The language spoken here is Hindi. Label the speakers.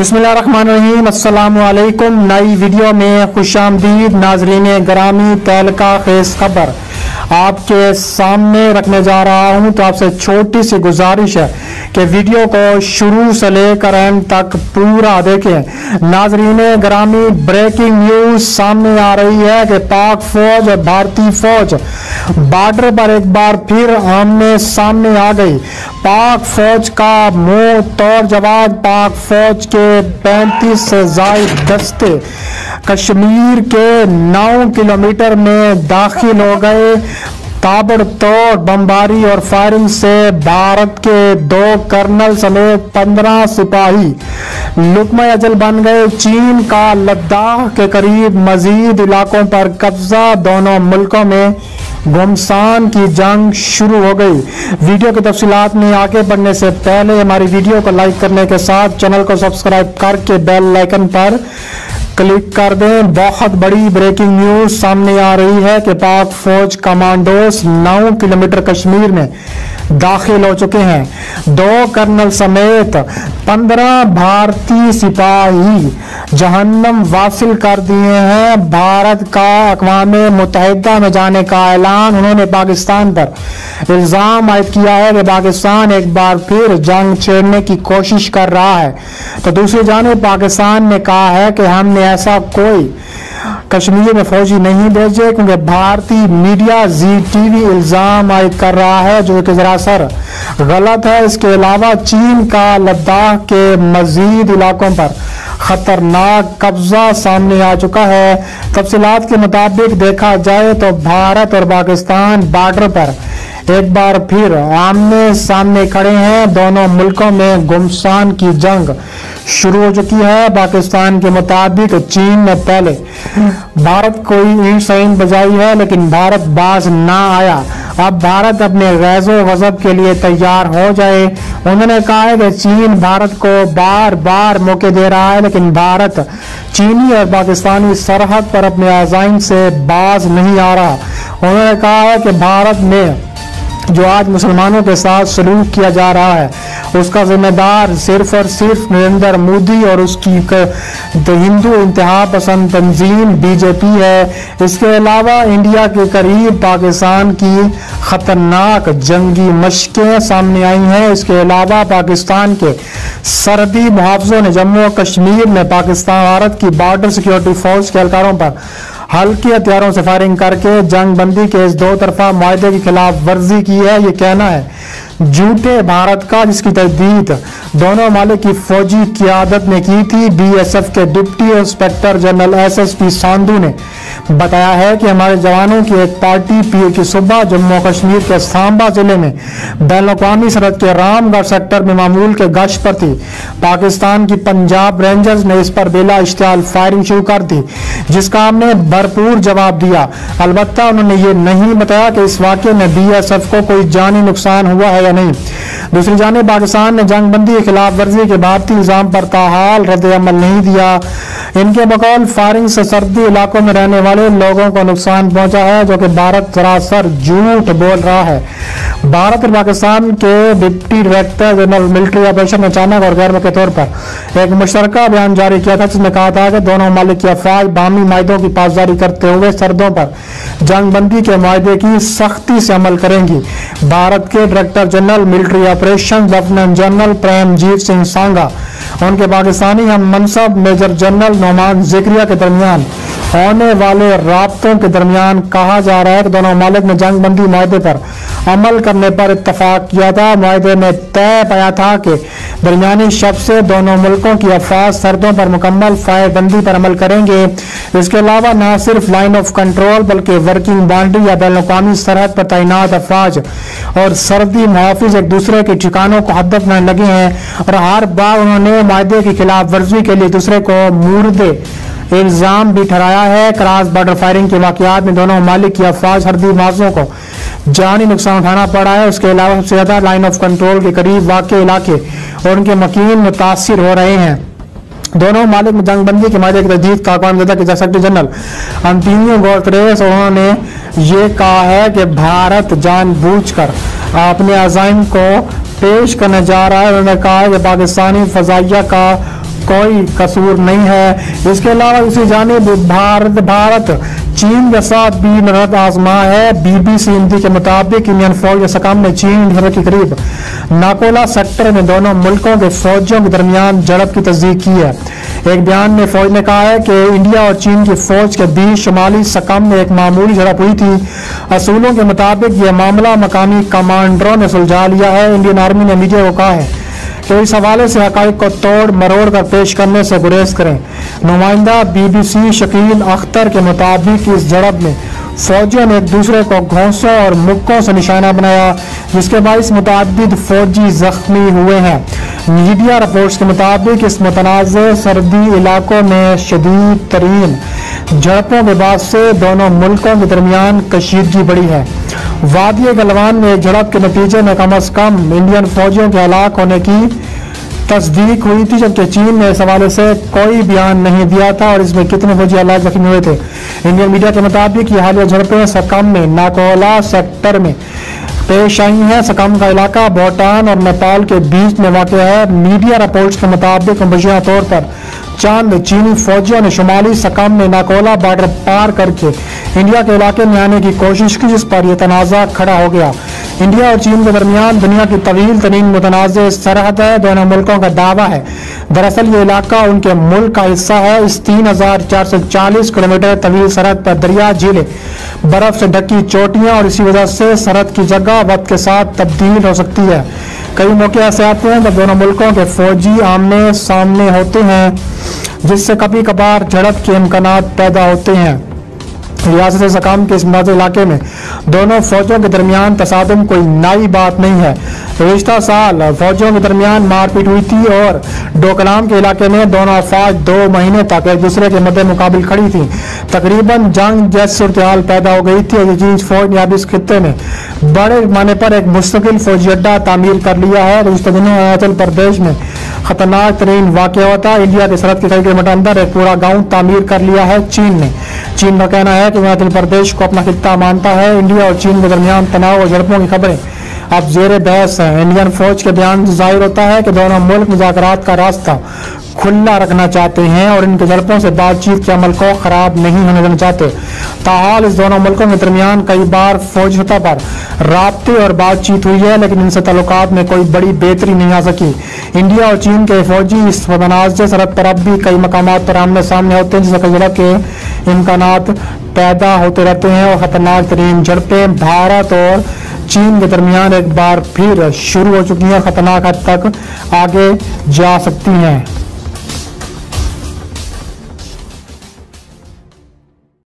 Speaker 1: बिस्मिल्लाहिर्रहमानिर्रहीम, अस्सलामु अलैकुम। नई वीडियो में खुशामदीद नाजरीन ग्रामी। तहलका खेज खबर आपके सामने रखने जा रहा हूं, तो आपसे छोटी सी गुजारिश है कि वीडियो को शुरू से लेकर एंड तक पूरा देखें। नाजरीन ग्रामी, ब्रेकिंग न्यूज सामने आ रही है कि पाक फौज और भारतीय फौज बॉर्डर पर एक बार फिर आमने सामने आ गई। पाक फौज का मुंह तोड़ जवाब। पाक फौज के 35 से ज्यादा दस्ते कश्मीर के 9 किलोमीटर में दाखिल हो गए। ताबड़तोड़ बमबारी और फायरिंग से भारत के 2 कर्नल समेत 15 सिपाही लुकमा अजल बन गए। चीन का लद्दाख के करीब मजीद इलाकों पर कब्जा। दोनों मुल्कों में घमासान की जंग शुरू हो गई। वीडियो की तफसीलात में आगे बढ़ने से पहले हमारी वीडियो को लाइक करने के साथ चैनल को सब्सक्राइब करके बेल आइकन पर क्लिक कर दें। बहुत बड़ी ब्रेकिंग न्यूज सामने आ रही है कि पाक फौज कमांडोस 9 किलोमीटर कश्मीर में दाखिल हो चुके हैं। 2 कर्नल समेत 15 भारतीय सिपाही जहन्नम वासिल कर दिए हैं। भारत का अक़वाम मुत्तहिदा में जाने का ऐलान। उन्होंने पाकिस्तान पर इल्जाम आयद किया है कि पाकिस्तान एक बार फिर जंग छेड़ने की कोशिश कर रहा है। तो दूसरी जानिब पाकिस्तान ने कहा है कि हमने ऐसा कोई कश्मीर में फौजी नहीं भेजे, क्योंकि भारतीय मीडिया ZTV इल्जाम आयद कर रहा है जो कि सरासर गलत है। इसके अलावा चीन का लद्दाख के मजीद इलाकों पर खतरनाक कब्जा सामने आ चुका है। तफसीलात के मुताबिक देखा जाए तो भारत और पाकिस्तान बॉर्डर पर एक बार फिर आमने सामने खड़े हैं। दोनों मुल्कों में घमासान की जंग शुरू हो चुकी है। पाकिस्तान के मुताबिक चीन ने पहले भारत को ईंट सहीन बजाई है, लेकिन भारत बाज ना आया। अब भारत अपने गैज़ो गज़ब के लिए तैयार हो जाए। उन्होंने कहा है कि चीन भारत को बार बार मौके दे रहा है, लेकिन भारत चीनी और पाकिस्तानी सरहद पर अपने अज़ाइम से बाज नहीं आ रहा। उन्होंने कहा है कि भारत में जो आज मुसलमानों के साथ सलूक किया जा रहा है उसका जिम्मेदार सिर्फ और सिर्फ नरेंद्र मोदी और उसकी हिंदू इंतहा पसंद तंजीम BJP है। इसके अलावा इंडिया के करीब पाकिस्तान की खतरनाक जंगी मशकें सामने आई हैं। इसके अलावा पाकिस्तान के सरहदी मुहाफ़िज़ों ने जम्मू और कश्मीर में पाकिस्तान भारत की बॉर्डर सिक्योरिटी फोर्स के एहलकारों पर हल्के हथियारों से फायरिंग करके जंग बंदी के इस 2 तरफा मुआहदे की खिलाफ वर्जी की है। ये कहना है झूठे भारत का, जिसकी तजदीद दोनों मालिक की फौजी क़यादत ने की थी। BSF के deputy inspector general SSP Sandhu ने बताया है कि हमारे जवानों की एक पार्टी पीर की सुबह जम्मू कश्मीर के सांबा जिले में बैनुल-अक़वामी सरहद के रामगढ़ सेक्टर में मामूल के गश्त पर थी। पाकिस्तान की पंजाब रेंजर्स ने इस पर बेला इश्तियाल फायरिंग शुरू कर दी, जिसका हमने भरपूर जवाब दिया। अलबत्ता उन्होंने ये नहीं बताया कि इस वाक़े में BSF को कोई जानी नुकसान हुआ है या नहीं। दूसरी जानिब पाकिस्तान ने जंग बंदी के खिलाफ वर्जी के भारतीय इल्जाम पर ताहाल रद्द अमल नहीं दिया। इनके बकौल फायरिंग से सर्दी इलाकों में रहने वाले लोगों को नुकसान पहुंचा है, जो कि भारत सरासर झूठ बोल रहा है। भारत और पाकिस्तान के deputy director general military operation ने अचानक और गैर मौके तौर पर एक मुश्तरका बयान जारी किया था, जिसमें कहा था कि दोनों ममालिक की अफवाज बाहमी माहिदों की पासदारी करते हुए सरहदों पर जंग बंदी के माहिदे की सख्ती से अमल करेंगी। भारत के director general military operation lieutenant general Premjit Singh Sanga उनके पाकिस्तानी हम मनसब मेजर जनरल नोमान ज़िक्रिया के दरमियान होने वाले राब्तों के दरमियान कहा जा रहा है कि दोनों मालिक ने जंग बंदी माहिदे पर अमल करने पर इत्तफाक किया था। माहिदे में तय पाया था कि दरमियानी शब से दोनों मुल्कों की अफवाज सरहदों पर मुकम्मल फायरबंदी पर अमल करेंगे। इसके अलावा न सिर्फ लाइन ऑफ कंट्रोल बल्कि वर्किंग बाउंड्री या बैनुल-अक़वामी सरहद पर तैनात अफवाज और सरहदी मुहाफिज एक दूसरे के ठिकानों को हदफ करने लगे हैं, और हर बार उन्होंने माहिदे की खिलाफ वर्जी के लिए दूसरे को मुर्दे इल्जाम भी ठहराया है। क्रॉस बॉर्डर फायरिंग के वाकयात में दोनों ममालिक की अफवाज हरदी मुआवजों को जानी नुकसान उठाना पड़ा है। उसके अलावा सबसे ज्यादा लाइन ऑफ कंट्रोल के करीब वाक़ इलाके और उनके मकीन मुतासिर हो रहे हैं। दोनों मालिक में जंगबंदी के मायदे की तजदीद का अक़वाम-ए-मुत्तहिदा के सेक्रेटरी जनरल अंतोनियो गुतेरेस उन्होंने ये कहा है कि भारत जानबूझकर अपने अज़ाइम को पेश करने जा रहा है। उन्होंने कहा है कि पाकिस्तानी फ़ज़ाइया का कोई कसूर नहीं है। इसके अलावा दूसरी जानिब भारत चीन के साथ भी नरत आजमा है। BBC हिंदी के मुताबिक इंडियन फौज के सकम ने चीन के करीब नाकोला सेक्टर में दोनों मुल्कों के फौजियों के दरमियान झड़प की तस्दीक की है। एक बयान में फौज ने कहा है कि इंडिया और चीन की फौज के बीच शुमाली सकम में एक मामूली झड़प हुई थी। असूलों के मुताबिक यह मामला मकामी कमांडरों ने सुलझा लिया है। इंडियन आर्मी ने मीडिया को कहा है कि इस हवाले से हकाइक को तोड़ मरोड़ कर पेश करने से गुरेज करें। नुमाइंदा BBC शकील अख्तर के मुताबिक इस झड़प में फौजियों ने एक दूसरे को घोंसों और मुक्कों से निशाना बनाया, जिसके बाइस मुताबिद फौजी जख्मी हुए हैं। मीडिया रिपोर्ट्स के मुताबिक इस मुतनाज़ सरदी इलाकों में शदीद तरीन झड़पों के बाद से दोनों मुल्कों के दरमियान कशीदगी बढ़ी है। वादी गलवान में झड़प के नतीजे में कम अज कम इंडियन फौजियों के हलाक होने की तस्दीक हुई थी, जबकि चीन ने इस हवाले से कोई बयान नहीं दिया था और इसमें कितने फौजी हलाक जख्मी हुए थे। इंडियन मीडिया के मुताबिक ये हालिया झड़पें सकम में नाकोला सेक्टर में पेश आई हैं। सकम का इलाका भूटान और नेपाल के बीच में वाक़ है। मीडिया रिपोर्ट्स के मुताबिक मुबैना तौर पर चंद चीनी फौजियों ने शुमाली सकम में नाकोला बॉर्डर पार करके इंडिया के इलाके में आने की कोशिश की, जिस पर यह तनाज़ा खड़ा हो गया। इंडिया और चीन के दरमियान दुनिया की तवील तरीन मुतनाज़ सरहद है। दोनों मुल्कों का दावा है दरअसल ये इलाका उनके मुल्क का हिस्सा है। इस 3440 किलोमीटर तवील सरहद पर दरिया, झीलें, बर्फ से ढकी चोटियां और इसी वजह से सरहद की जगह वक्त के साथ तब्दील हो सकती है। कई मौके ऐसे आते हैं जब दोनों मुल्कों के फौजी आमने सामने होते हैं, जिससे कभी कभार झड़प के इम्कानात पैदा होते हैं। रियासत सकम के इस मुनाज़ इलाके में दोनों फौजों के दरमियान तसादुम कोई नई बात नहीं है। गुज़िश्ता साल फौजों के दरमियान मारपीट हुई थी और डोकलाम के इलाके में दोनों अफवाज 2 महीने तक एक दूसरे के मद्दे मुकाबिल खड़ी थी। तकरीबन जंग जैसी सूरत हाल पैदा हो गई थी और चीन फौज ने अब इस खित्ते में बड़े पैमाने पर एक मुस्तकिल फौजी अड्डा तामीर कर लिया है। गुज़िश्ता दिनों अरुणाचल प्रदेश में खतरनाक तरीन वाक़या हुआ था। इंडिया की सरहद के कई किलोमीटर अंदर एक पूरा गाँव तामीर कर लिया है चीन ने। चीन का कहना है कि अरुणाचल प्रदेश को अपना खित्ता मानता है। इंडिया और चीन के दरमियान तनाव और झड़पों की खबरें अब जेर बहस है। इंडियन फौज के बयान से जाहिर होता है कि दोनों मुल्क मुज़ाकरात का रास्ता खुला रखना चाहते हैं और इनके झड़पों से बातचीत के अमल को खराब नहीं होने देना चाहते। ताहाल इस दोनों मुल्कों के दरमियान कई बार फौजी सतह पर राब्ते और बातचीत हुई है, लेकिन इनसे ताल्लुकात में कोई बड़ी बेहतरी नहीं आ सकी। इंडिया और चीन के फौजी इस मुतनाज़ सरहद पर अब भी कई मकामात पर आमने सामने होते हैं, जिससे कई झड़प के इम्कानात पैदा होते रहते हैं और खतरनाक तरीन झड़पें भारत और चीन के दरमियान एक बार फिर शुरू हो चुकी हैं, खतरनाक हद तक आगे जा सकती हैं।